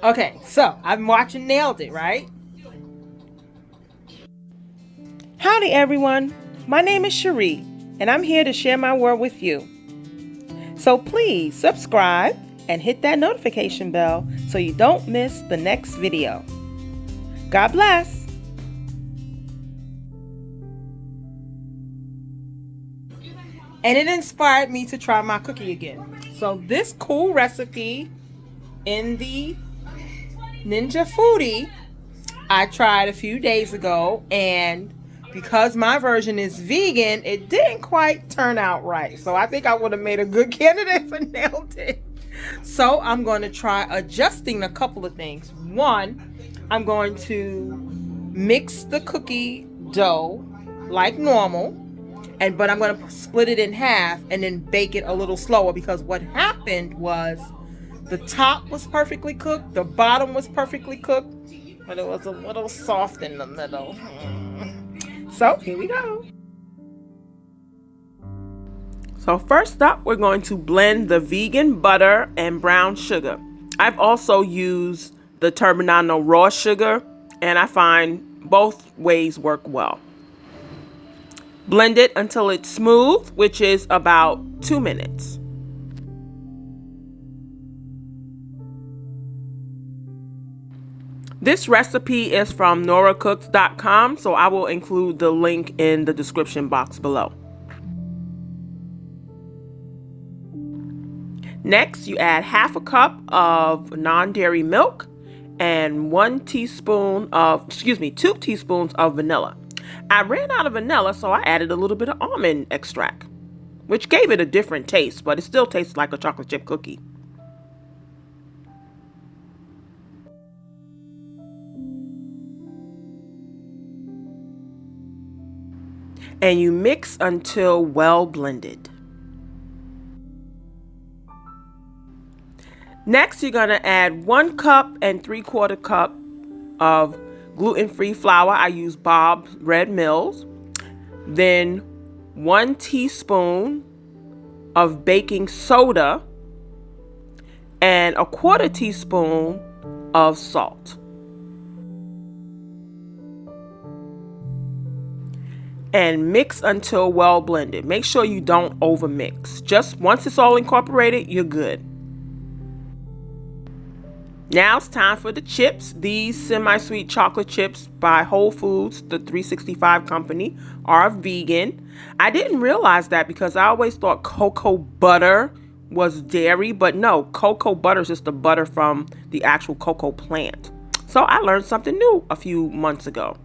Okay, so I've been watching Nailed It, right? Howdy, everyone. My name is Cherie, and I'm here to share my world with you. So please subscribe and hit that notification bell so you don't miss the next video. God bless. And it inspired me to try my cookie again. So this cool recipe in the Ninja Foodi I tried a few days ago, and because my version is vegan, it didn't quite turn out right. So I think I would have made a good candidate for Nailed It. So I'm going to try adjusting a couple of things. One, I'm going to mix the cookie dough like normal, but I'm going to split it in half and then bake it a little slower, because what happened was the top was perfectly cooked, the bottom was perfectly cooked, but it was a little soft in the middle. So here we go. So first up, we're going to blend the vegan butter and brown sugar. I've also used the turbinado raw sugar, and I find both ways work well. Blend it until it's smooth, which is about 2 minutes. This recipe is from noracooks.com, so I will include the link in the description box below. Next, you add half a cup of non-dairy milk and 2 teaspoons of vanilla. I ran out of vanilla, so I added a little bit of almond extract, which gave it a different taste, but it still tastes like a chocolate chip cookie. And you mix until well blended. Next, you're going to add 1 cup and 3/4 cup of gluten-free flour. I use Bob's Red Mills. Then 1 teaspoon of baking soda and a 1/4 teaspoon of salt. And mix until well blended. Make sure you don't over mix. Just once it's all incorporated, you're good. Now it's time for the chips. These semi-sweet chocolate chips by Whole Foods, the 365 company, are vegan. I didn't realize that because I always thought cocoa butter was dairy, but no, cocoa butter is just the butter from the actual cocoa plant. So I learned something new a few months ago.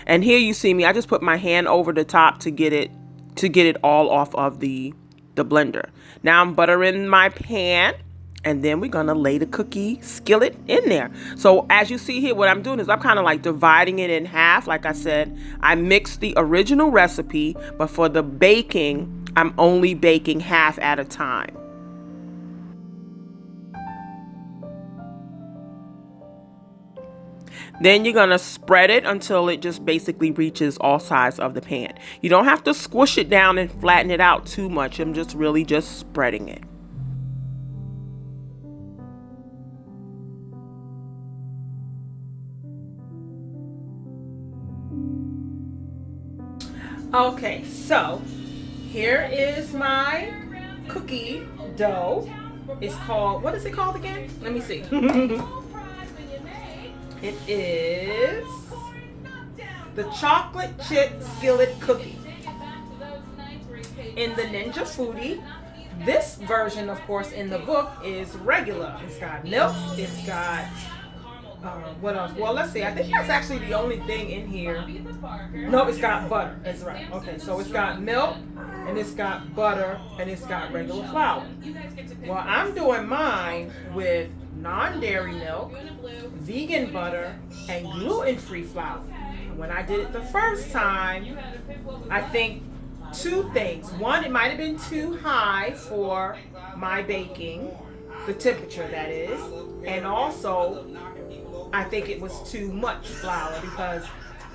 And here you see me, I just put my hand over the top to get it all off of the blender. Now I'm buttering my pan, and then we're gonna lay the cookie skillet in there. So as you see here, what I'm doing is I'm kind of like dividing it in half. Like I said, I mixed the original recipe, but for the baking, I'm only baking half at a time. Then you're gonna spread it until it just basically reaches all sides of the pan. You don't have to squish it down and flatten it out too much. I'm just really just spreading it. Okay, so here is my cookie dough. It's called, what is it called again? Let me see. It is the chocolate chip skillet cookie in the Ninja Foodi. This version, of course, in the book is regular. It's got milk. It's got what else? Well, let's see. I think that's actually the only thing in here. No, it's got butter. That's right. Okay, so it's got milk, and it's got butter, and it's got regular flour. Well, I'm doing mine with non-dairy milk, vegan butter, and gluten-free flour. When I did it the first time, I think 2 things. One, it might have been too high for my baking, the temperature that is, and also I think it was too much flour, because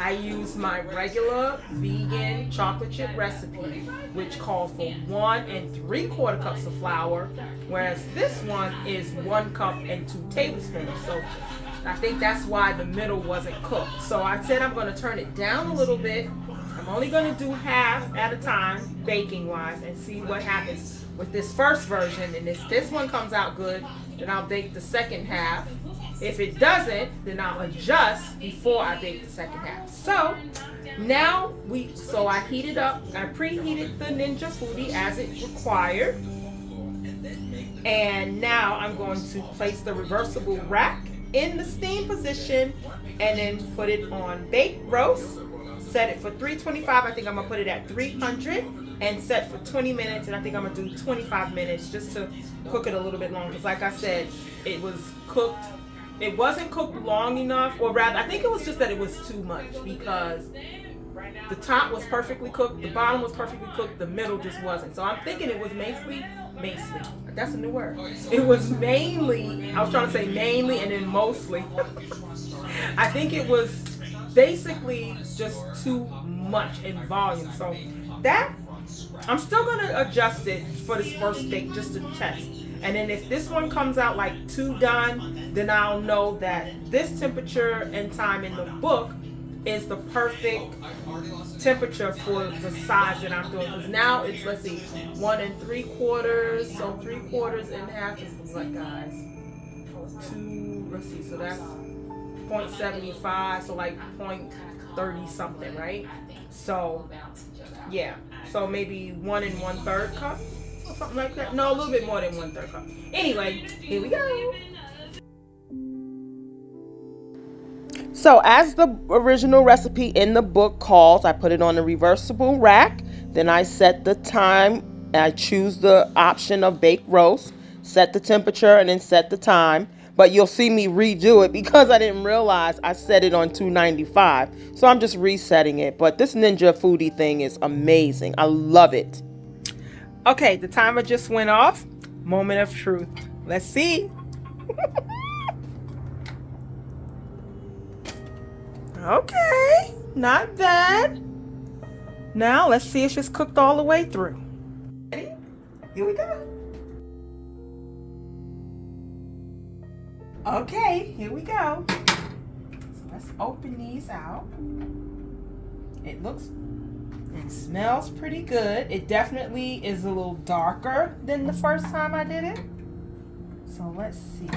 I use my regular vegan chocolate chip recipe, which calls for 1 3/4 cups of flour, whereas this one is 1 cup and 2 tablespoons. So I think that's why the middle wasn't cooked. So I said I'm going to turn it down a little bit. I'm only going to do half at a time, baking wise, and see what happens with this first version. And if this one comes out good, then I'll bake the second half. If it doesn't, then I'll adjust before I bake the second half. So now I heated up, I preheated the Ninja Foodi as it required. And now I'm going to place the reversible rack in the steam position and then put it on bake roast. Set it for 325. I think I'm gonna put it at 300 and set for 20 minutes. And I think I'm gonna do 25 minutes just to cook it a little bit longer. Because like I said, it was cooked. It wasn't cooked long enough, or rather, I think it was just that it was too much because the top was perfectly cooked, the bottom was perfectly cooked, the middle just wasn't. So I'm thinking it was mainly, that's a new word. It was mainly, I was trying to say mainly and then mostly. I think it was basically just too much in volume. So that, I'm still going to adjust it for this first bake just to test. And then if this one comes out like too done, then I'll know that this temperature and time in the book is the perfect temperature for the size that I'm doing. Because now it's, let's see, 1 3/4. So 3/4 and half is what, guys? 2, let's see, so that's 0.75, so like 0.30 something, right? So yeah, so maybe 1 1/3 cup or something like that. No, a little bit more than 1/3 cup. Anyway, here we go. So as the original recipe in the book calls, I put it on the reversible rack. Then I set the time. I choose the option of bake roast, set the temperature, and then set the time. But you'll see me redo it because I didn't realize I set it on 295. So I'm just resetting it. But this Ninja Foodi thing is amazing. I love it. Okay, the timer just went off. Moment of truth. Let's see. Okay, not bad. Now let's see if it's cooked all the way through. Ready? Here we go. Okay, here we go. So let's open these out. It looks and smells pretty good. It definitely is a little darker than the first time I did it. So let's see.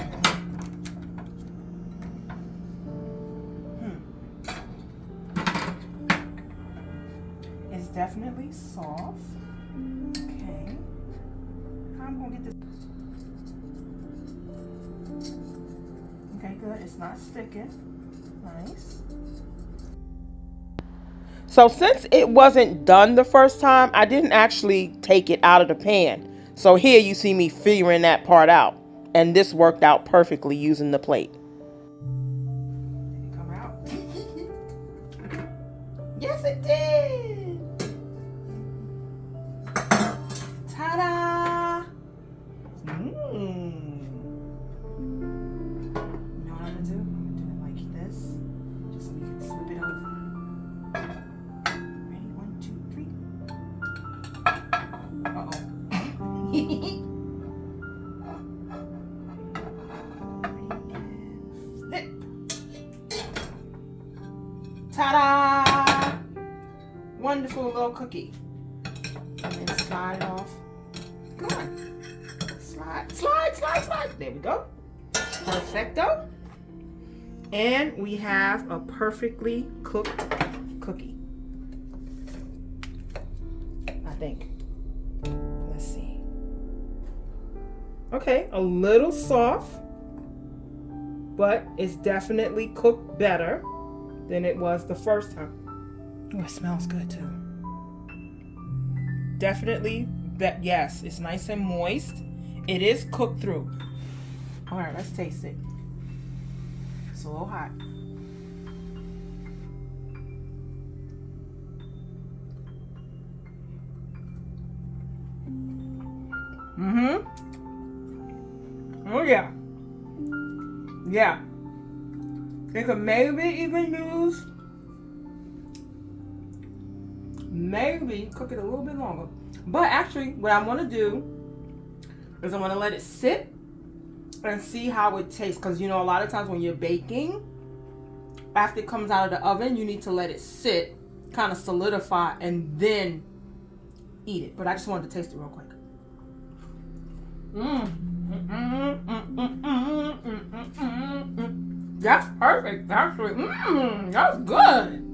It's definitely soft. Okay. I'm gonna get this. Okay, good. It's not sticking. Nice. So since it wasn't done the first time, I didn't actually take it out of the pan. So here you see me figuring that part out. And this worked out perfectly using the plate. Did it come out? Yes, it did. Ta-da! You know what I'm gonna do? I'm gonna do it like this, just so we can flip it over. Ready? 1, 2, 3. Uh-oh. Flip. Ta-da! Wonderful little cookie. And then slide it off. Come on. Slide, slide, slide, slide. There we go. Perfecto. And we have a perfectly cooked cookie. I think. Let's see. Okay, a little soft, but it's definitely cooked better than it was the first time. Oh, it smells good too. Definitely, yes, it's nice and moist. It is cooked through. All right, let's taste it. It's a little hot. Oh yeah. Yeah. They could maybe even use maybe cook it a little bit longer. But actually, what I want to do is I want to let it sit and see how it tastes. Because, you know, a lot of times when you're baking, after it comes out of the oven, you need to let it sit, kind of solidify, and then eat it. But I just wanted to taste it real quick. That's perfect, actually. That's good.